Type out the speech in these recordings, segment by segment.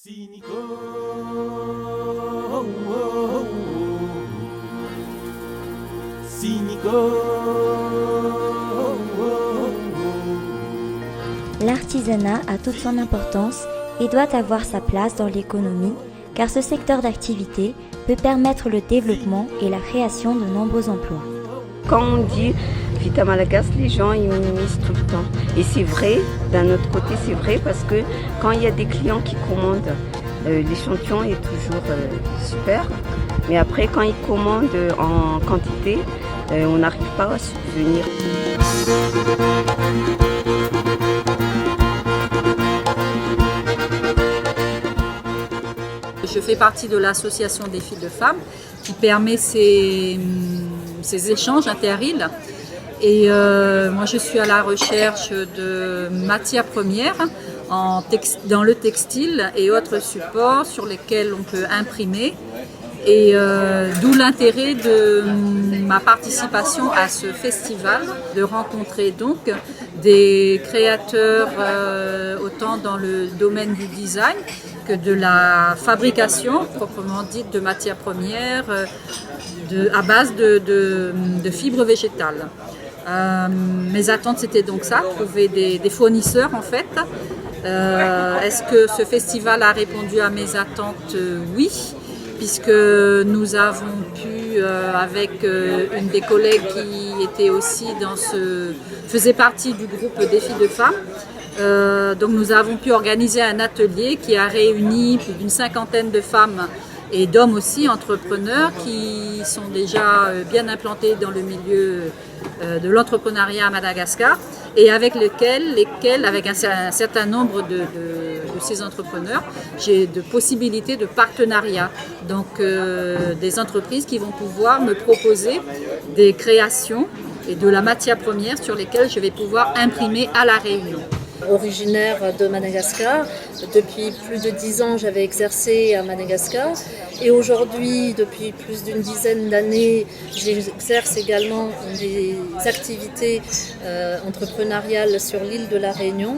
Cynico, oh, oh, oh. Cynico, oh, oh, oh. L'artisanat a toute son importance et doit avoir sa place dans l'économie car ce secteur d'activité peut permettre le développement et la création de nombreux emplois. Quand on dit Vita Malagas, les gens ils minimisent tout le temps. Et c'est vrai, d'un autre côté c'est vrai parce que quand il y a des clients qui commandent, l'échantillon est toujours super. Mais après quand ils commandent en quantité, on n'arrive pas à subvenir. Je fais partie de l'association des filles de femmes qui permet ces échanges interîles. Et moi je suis à la recherche de matières premières dans le textile et autres supports sur lesquels on peut imprimer. Et d'où l'intérêt de ma participation à ce festival, de rencontrer donc des créateurs autant dans le domaine du design que de la fabrication proprement dite de matières premières à base de fibres végétales. Mes attentes c'était donc ça, trouver des fournisseurs en fait. Est-ce que ce festival a répondu à mes attentes? Oui, puisque nous avons pu, avec une des collègues qui était aussi faisait partie du groupe des filles de femmes, donc nous avons pu organiser un atelier qui a réuni plus d'une cinquantaine de femmes et d'hommes aussi, entrepreneurs, qui sont déjà bien implantés dans le milieu de l'entrepreneuriat à Madagascar et avec lesquels avec un certain nombre de ces entrepreneurs, j'ai de possibilités de partenariat. Donc des entreprises qui vont pouvoir me proposer des créations et de la matière première sur lesquelles je vais pouvoir imprimer à La Réunion. Originaire de Madagascar, depuis plus de 10 ans j'avais exercé à Madagascar et aujourd'hui depuis plus d'une dizaine d'années j'exerce également des activités entrepreneuriales sur l'île de La Réunion.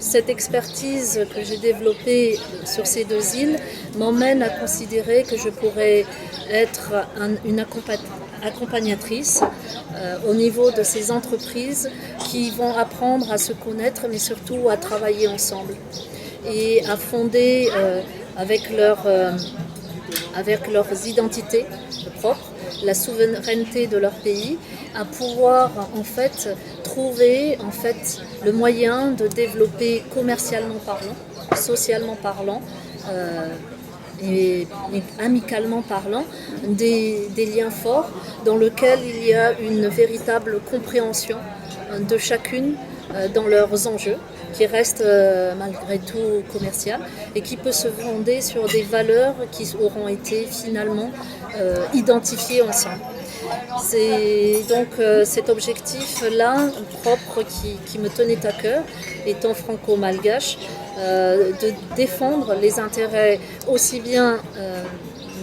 Cette expertise que j'ai développée sur ces deux îles m'emmène à considérer que je pourrais être une accompagnatrice au niveau de ces entreprises qui vont apprendre à se connaître mais surtout à travailler ensemble et à fonder avec leurs identités propres la souveraineté de leur pays, à pouvoir en fait trouver en fait le moyen de développer commercialement parlant, socialement parlant et amicalement parlant des liens forts dans lesquels il y a une véritable compréhension de chacune dans leurs enjeux qui restent malgré tout commerciales et qui peut se fonder sur des valeurs qui auront été finalement identifiées ensemble. C'est donc cet objectif-là propre qui me tenait à cœur, étant franco-malgache, de défendre les intérêts aussi bien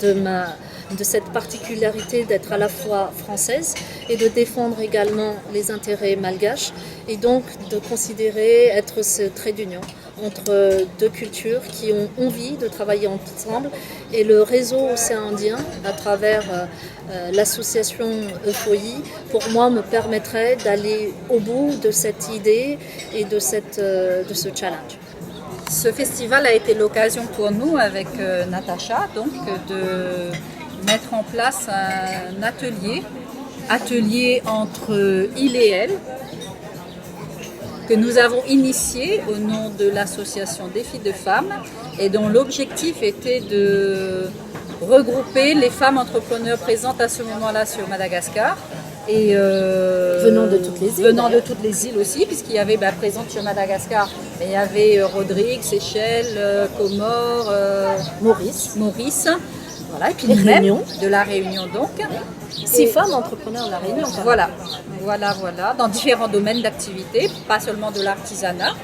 de cette particularité d'être à la fois française et de défendre également les intérêts malgaches et donc de considérer être ce trait d'union entre deux cultures qui ont envie de travailler ensemble et le réseau océan Indien à travers l'association EFOI pour moi me permettrait d'aller au bout de cette idée et de ce challenge. Ce festival a été l'occasion pour nous avec Natacha donc de mettre en place un atelier entre il et elle, que nous avons initié au nom de l'association des filles de femmes et dont l'objectif était de regrouper les femmes entrepreneurs présentes à ce moment-là sur Madagascar. Et venant de toutes les îles. Venant de toutes les îles aussi, puisqu'il y avait présente sur Madagascar, mais il y avait Rodrigue, Seychelles, Comores, Maurice. Voilà, et puis nous-mêmes de La Réunion donc. 6 femmes entrepreneurs de La Réunion. Voilà, dans différents domaines d'activité, pas seulement de l'artisanat.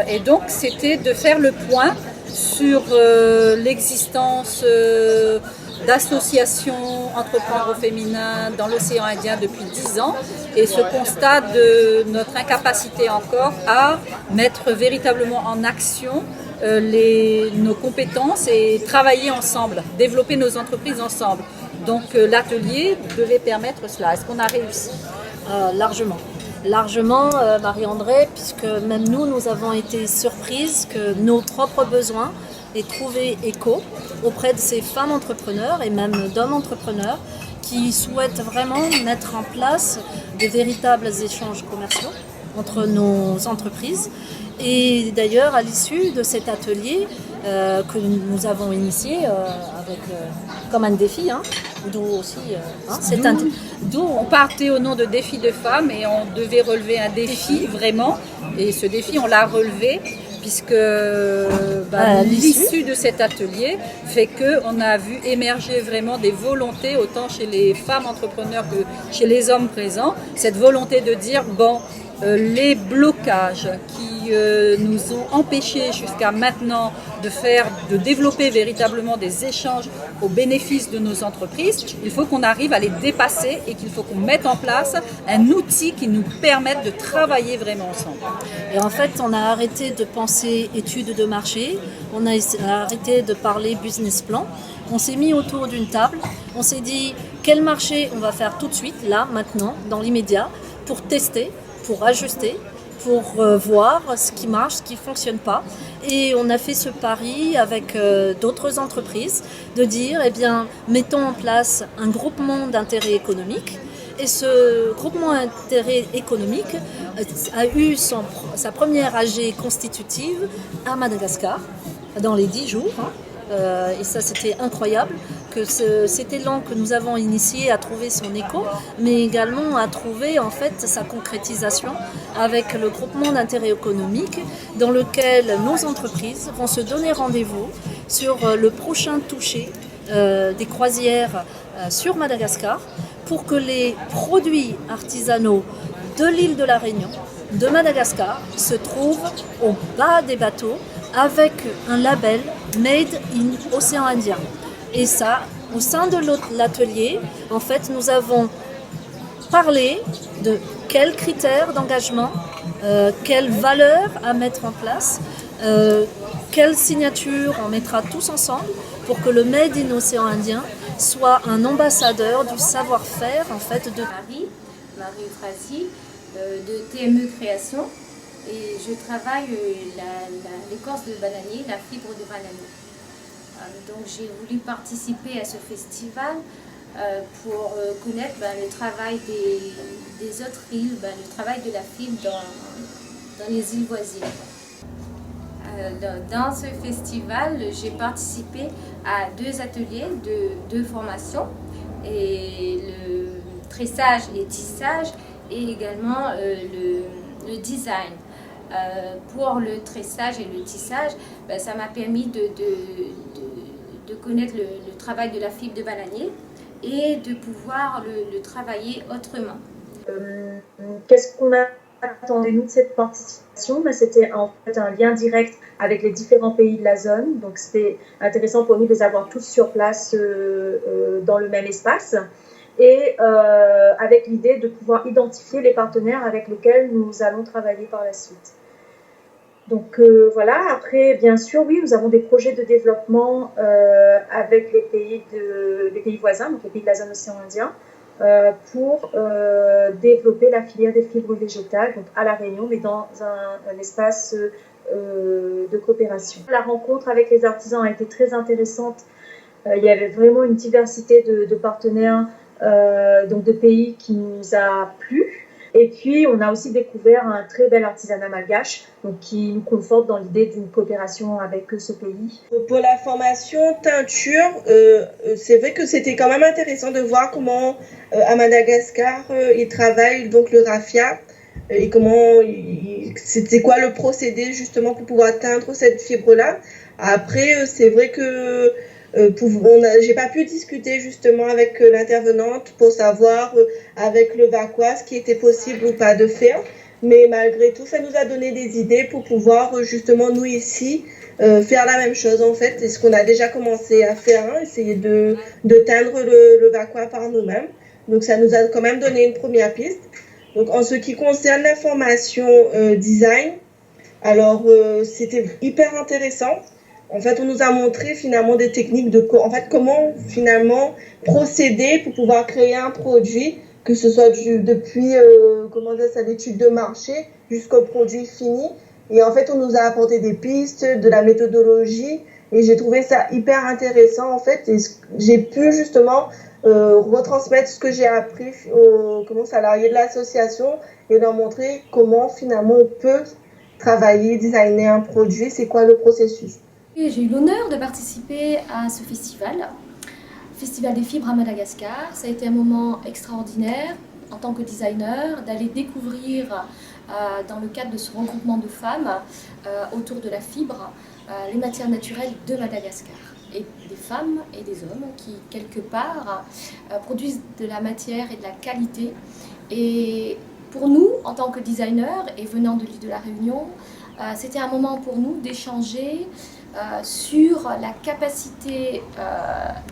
Et donc c'était de faire le point sur l'existence d'associations entrepreneurs au féminin dans l'océan Indien depuis 10 ans et ce constat de notre incapacité encore à mettre véritablement en action nos compétences et travailler ensemble, développer nos entreprises ensemble. Donc l'atelier devait permettre cela. Est-ce qu'on a réussi? Largement. Largement, Marie-André, puisque même nous avons été surprises que nos propres besoins aient trouvé écho auprès de ces femmes entrepreneurs et même d'hommes entrepreneurs qui souhaitent vraiment mettre en place de véritables échanges commerciaux entre nos entreprises. Et d'ailleurs, à l'issue de cet atelier que nous avons initié comme un défi, d'où aussi, On partait au nom de Défi de femmes et on devait relever un défi vraiment. Et ce défi, on l'a relevé puisque l'issue de cet atelier fait qu'on a vu émerger vraiment des volontés, autant chez les femmes entrepreneurs que chez les hommes présents, cette volonté de dire, les blocages qui nous ont empêchés jusqu'à maintenant de développer véritablement des échanges au bénéfice de nos entreprises, il faut qu'on arrive à les dépasser et qu'il faut qu'on mette en place un outil qui nous permette de travailler vraiment ensemble. Et en fait, on a arrêté de penser études de marché, on a arrêté de parler business plan, on s'est mis autour d'une table, on s'est dit quel marché on va faire tout de suite, là, maintenant, dans l'immédiat, pour tester, pour ajuster, pour voir ce qui marche, ce qui ne fonctionne pas. Et on a fait ce pari avec d'autres entreprises de dire, mettons en place un groupement d'intérêt économique. Et ce groupement d'intérêt économique a eu sa première AG constitutive à Madagascar, dans les 10 jours. Et ça, c'était incroyable, que cet élan que nous avons initié a trouvé son écho, mais également a trouvé en fait sa concrétisation avec le groupement d'intérêt économique dans lequel nos entreprises vont se donner rendez-vous sur le prochain toucher des croisières sur Madagascar pour que les produits artisanaux de l'île de la Réunion, de Madagascar, se trouvent au bas des bateaux avec un label Made in Océan Indien. Et ça, au sein de l'atelier, en fait, nous avons parlé de quels critères d'engagement, quelles valeurs à mettre en place, quelle signature on mettra tous ensemble pour que le Made in Océan Indien soit un ambassadeur du savoir-faire en fait de Marie Euphrasie de TME Création. Et je travaille l'écorce de bananier, la fibre de bananier. Donc j'ai voulu participer à ce festival pour connaître le travail des autres îles, le travail de la fibre dans les îles voisines. Dans ce festival, j'ai participé à 2 ateliers de formation, et le tressage et tissage et également le design. Pour le tressage et le tissage, ça m'a permis de connaître le travail de la fibre de bananier et de pouvoir le travailler autrement. Qu'est-ce qu'on attendait nous de cette participation? C'était en fait un lien direct avec les différents pays de la zone, donc c'était intéressant pour nous de les avoir tous sur place dans le même espace. Et avec l'idée de pouvoir identifier les partenaires avec lesquels nous allons travailler par la suite. Donc voilà, après bien sûr, oui, nous avons des projets de développement avec les pays voisins, donc les pays de la zone océan Indien, pour développer la filière des fibres végétales, donc à La Réunion, mais dans un espace de coopération. La rencontre avec les artisans a été très intéressante. Il y avait vraiment une diversité de partenaires, donc de pays qui nous a plu. Et puis, on a aussi découvert un très bel artisanat malgache, donc qui nous conforte dans l'idée d'une coopération avec ce pays. Pour la formation teinture, c'est vrai que c'était quand même intéressant de voir comment à Madagascar ils travaillent donc le raffia et comment c'était quoi le procédé justement pour pouvoir teindre cette fibre-là. Après, c'est vrai que j'ai pas pu discuter justement avec l'intervenante pour savoir avec le Vakwa ce qui était possible ou pas de faire, mais malgré tout ça nous a donné des idées pour pouvoir justement nous ici faire la même chose en fait, et ce qu'on a déjà commencé à faire, essayer de teindre le Vakwa par nous-mêmes. Donc ça nous a quand même donné une première piste. Donc en ce qui concerne la formation design, Alors, c'était hyper intéressant. En fait, on nous a montré finalement des techniques comment finalement procéder pour pouvoir créer un produit, que ce soit depuis l'étude de marché jusqu'au produit fini. Et en fait, on nous a apporté des pistes, de la méthodologie, et j'ai trouvé ça hyper intéressant en fait. Et j'ai pu justement retransmettre ce que j'ai appris aux salariés de l'association et leur montrer comment finalement on peut travailler, designer un produit, c'est quoi le processus. J'ai eu l'honneur de participer à ce festival des fibres à Madagascar. Ça a été un moment extraordinaire en tant que designer, d'aller découvrir dans le cadre de ce regroupement de femmes autour de la fibre, les matières naturelles de Madagascar. Et des femmes et des hommes qui, quelque part, produisent de la matière et de la qualité. Et pour nous, en tant que designers et venant de l'île de la Réunion, c'était un moment pour nous d'échanger sur la capacité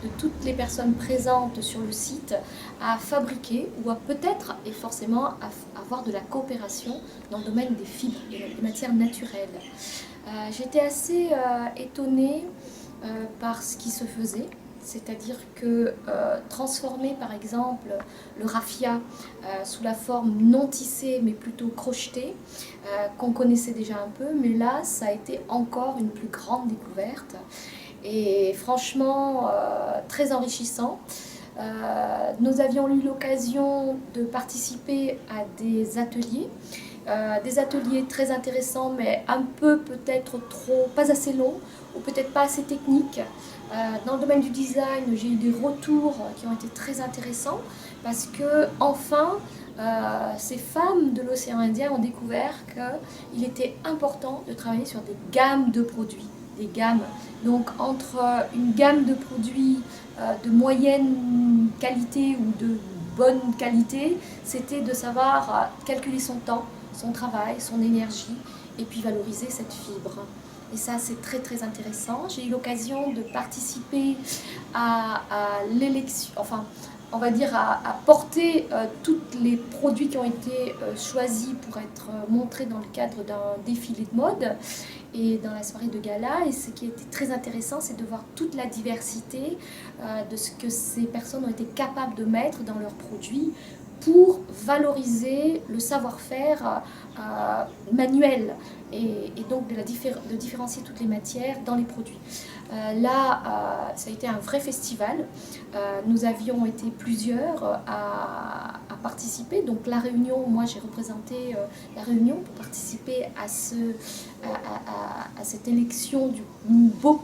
de toutes les personnes présentes sur le site à fabriquer ou à peut-être et forcément à avoir de la coopération dans le domaine des fibres et des matières naturelles. J'étais assez étonnée par ce qui se faisait. C'est-à-dire que transformer par exemple le raffia sous la forme non tissée mais plutôt crochetée, qu'on connaissait déjà un peu, mais là ça a été encore une plus grande découverte et franchement très enrichissant. Nous avions eu l'occasion de participer à des ateliers très intéressants mais un peu peut-être pas assez longs ou peut-être pas assez techniques. Dans le domaine du design, j'ai eu des retours qui ont été très intéressants parce que enfin, ces femmes de l'océan Indien ont découvert qu'il était important de travailler sur des gammes de produits, des gammes. Donc entre une gamme de produits de moyenne qualité ou de bonne qualité, c'était de savoir calculer son temps, son travail, son énergie et puis valoriser cette fibre. Et ça, c'est très très intéressant. J'ai eu l'occasion de participer à l'élection, enfin, on va dire à porter tous les produits qui ont été choisis pour être montrés dans le cadre d'un défilé de mode et dans la soirée de gala. Et ce qui était très intéressant, c'est de voir toute la diversité de ce que ces personnes ont été capables de mettre dans leurs produits pour valoriser le savoir-faire manuel et donc de différencier toutes les matières dans les produits. Là, ça a été un vrai festival. Nous avions été plusieurs à participer. Donc la Réunion, moi j'ai représenté la Réunion pour participer à cette élection du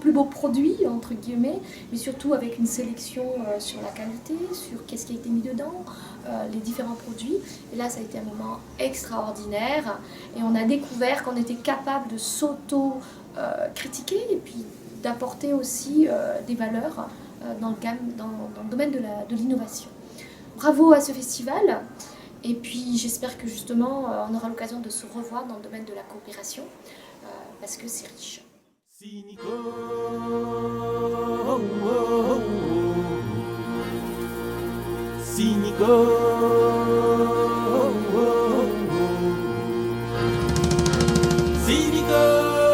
plus beau produit, entre guillemets, mais surtout avec une sélection sur la qualité, sur qu'est-ce qui a été mis dedans, les différents produits. Et là, ça a été un moment extraordinaire et on a découvert qu'on était capable de s'auto-critiquer et puis d'apporter aussi des valeurs dans le domaine de l'innovation. Bravo à ce festival et puis j'espère que justement on aura l'occasion de se revoir dans le domaine de la coopération parce que c'est riche. Cynico, Cynico, Cynico.